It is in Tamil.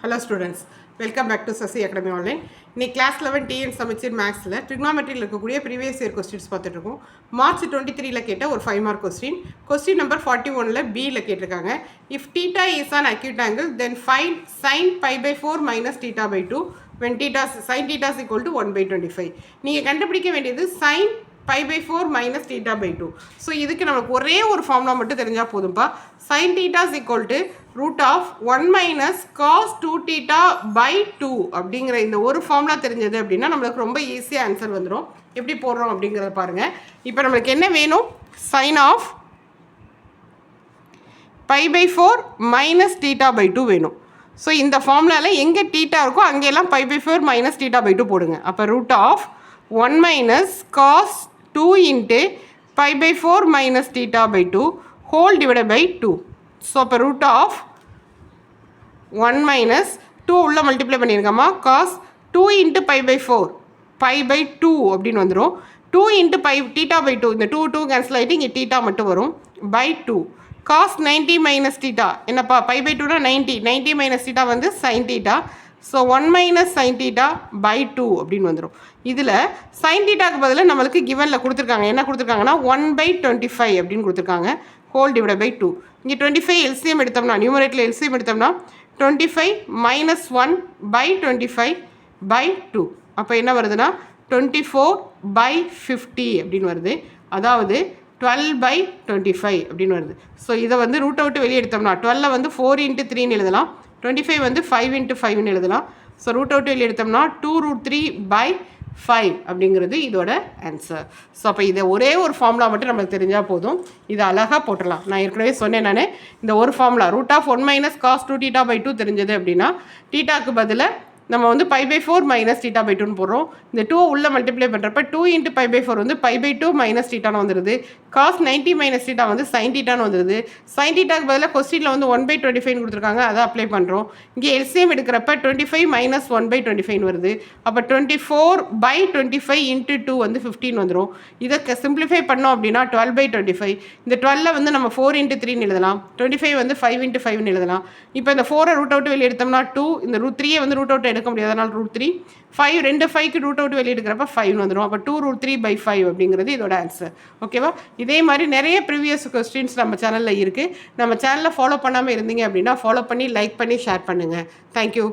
Hello students, welcome back to Sasi Academy Online. இன்னைக்கு கிளாஸ் 11 டிஎன் சமச்சீர் மேக்ஸில் ட்ரிக்னாமெட்ரியில் இருக்கக்கூடிய ப்ரீவியஸ் இயர் கொஸ்டின்ஸ் பார்த்துட்டு இருக்கோம். மார்ச் 23ல கேட்ட ஒரு 5 மார்க் கொஸ்டின் நம்பர் 41ல பியில் கேட்டிருக்காங்க. If theta is an acute angle then find sin pi by 4 minus theta by 2 when sin theta is equal to 1 by 25. நீங்கள் கண்டுபிடிக்க வேண்டியது sin pi by 4 minus theta by 2. So இதுக்கு நமக்கு ஒரே ஒரு ஃபார்முலா மட்டும் தெரிஞ்சால் போதும்ப்பா. sin theta is equal to root of 1 minus cos 2 theta by 2 அப்படிங்கிற இந்த ஒரு ஃபார்முலா தெரிஞ்சது அப்படின்னா நம்மளுக்கு ரொம்ப ஈஸியாக ஆன்சர் வந்துடும். எப்படி போடுறோம் அப்படிங்கிறத பாருங்கள். இப்போ நம்மளுக்கு என்ன வேணும்? sin of pi by 4 minus theta by 2 வேணும். ஸோ இந்த ஃபார்முலாவில் எங்கே தீட்டா இருக்கோ அங்கெல்லாம் pi by 4 minus theta by 2 போடுங்க. அப்போ root of 1 minus cos 2 into pi by 4 minus theta by 2 whole divided by 2. So அப்போ root of 1 minus 2 உள்ள multiply பண்ணியிருக்கோமா, cos 2 into pi by 4 pi by 2 அப்படின்னு வந்துடும். 2 into pi theta by 2 இந்த 2 கேன்சல் ஆகிட்டு இங்கே theta மட்டும் வரும் by 2. cos 90 minus theta என்னப்பா, pi by 2 90 minus theta வந்து sin theta. So 1 minus sin theta by 2 அப்படின்னு வந்துடும். இதில் sin thetaக்கு பதில் நம்மளுக்கு கிவனில் கொடுத்துருக்காங்க. என்ன கொடுத்துருக்காங்கன்னா 1 by 25 அப்படின்னு கொடுத்துருக்காங்க. Whole divide by 2. இங்கே 25 எல்சிஎம் எடுத்தோம்னா, நியூமரேட்டில் எல்சிஎம் எடுத்தோம்னா 25 minus 1 by 25 by 2. அப்போ என்ன வருதுன்னா 24 by 50 அப்படின்னு வருது. அதாவது 12 by 25 அப்படின்னு வருது. ஸோ இதை வந்து ரூட்டை விட்டு வெளியே எடுத்தோம்னா 12 வந்து 4 into 3ன்னு எழுதலாம், 25 வந்து 5 into 5ன்னு எழுதலாம். ஸோ ரூட் அவுட் வெளியே எடுத்தோம்னா 2√3 by 5 அப்படிங்கிறது இதோட ஆன்சர். ஸோ அப்போ இதை ஒரே ஒரு ஃபார்முலா மட்டும் நம்மளுக்கு தெரிஞ்சால் போதும், இதை அழகாக போட்டுடலாம். நான் ஏற்கனவே சொன்னேன், நான் இந்த ஒரு formula root of 1 minus cos 2 theta by 2 தெரிஞ்சது அப்படின்னா தீட்டாக்கு பதிலாக நம்ம வந்து pi by 4 minus theta by 2ன்னு போடுறோம். இந்த 2 உள்ள மல்டிப்ளை பண்ணுறப்ப 2 into pi by 4 வந்து pi by 2 minus thetaன்னு வந்துடுது. cos 90 minus theta வந்து sin thetaன்னு வந்துடுது. sin thetaக்கு பதிலாக கொஸ்டினில் வந்து 1 by 25 கொடுத்துருக்காங்க, அதை அப்ளை பண்ணுறோம். இங்கே எல்சிஎம் எடுக்கிறப்ப 25 minus 1 by 25 வருது. அப்போ 24 by 25 into 2 வந்து 15 வந்துடும். இதை சிம்பிளிஃபை பண்ணோம் அப்படின்னா 12 by 25. இந்த 12 வந்து நம்ம 4 into 3ன்னு எழுதலாம், 25 வந்து 5 into 5ன்னு எழுதலாம். இப்போ இந்த 4 ரூட் அவுட் வெளியே எடுத்தோம்னா 2, இந்த √3 வந்து ரூட் அவுட் எடுக்க முடியாது, அதனால் √3. 5 ரெண்டு 5க்கு ரூட் அவுட் வெளியே எடுக்கிறப்ப 5 வந்துடும். அப்போ 2√3 by 5 அப்படிங்கிறது இதோட ஆன்சர். ஓகேவா? இதே மாதிரி நிறைய ப்ரீவியஸ் கொஸ்டின்ஸ் நம்ம சேனலில் இருக்குது. நம்ம சேனலில் ஃபாலோ பண்ணாமல் இருந்தீங்க அப்படின்னா ஃபாலோ பண்ணி லைக் பண்ணி ஷேர் பண்ணுங்கள். தேங்க்யூ.